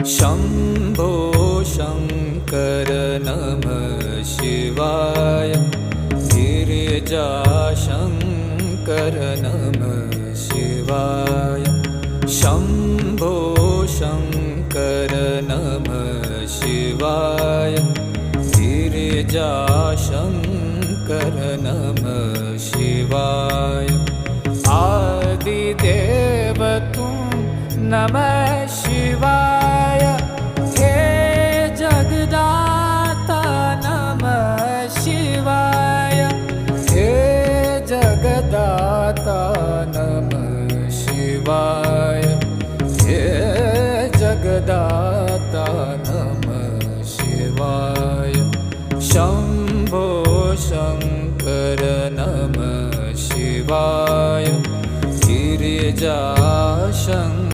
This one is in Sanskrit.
शम्भो शङ्कर नमः शिवाय। गिरिजाशङ्कर नमः शिवाय। शम्भो शङ्कर नमः शिवाय। गिरिजाशङ्कर नमः शिवाय। आदिदेव तुम नमः शिवाय। हे जगदाता नमः शिवाय। हे जगदाता नमः शिवाय। हे जगदाता नमः शिवाय। शम्भो शङ्कर नमः शिवाय। गिरिजा